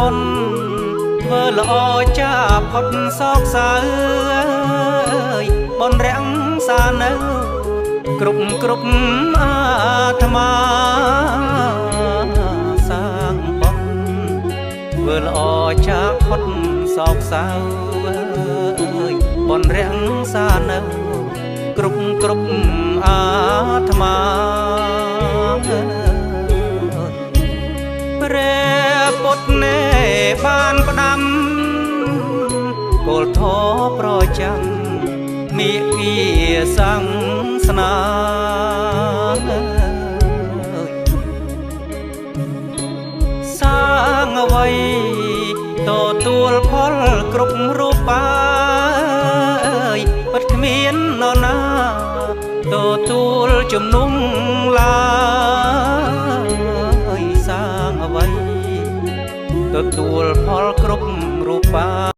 បុណ្យធ្វើល្អចាផុតសោកសៅបុណ្យរាំងសានៅគ្រប់អាត្មាសាងបុណ្យធ្វើល្អចាផុតសោកសៅបុណ្យរាំងសានៅគ្រប់អាត្មាព្រះពុទ្ធណែបានផ្ដាំគោលធម៌ប្រចាំមេគាសាសនាសាងអ្វីទទួលផលគ្រប់រូបបាយពិតគ្មាននរណាទទួលជំនុំឡើយសាងអ្វីទទួលផលគ្រប់រូបបាយ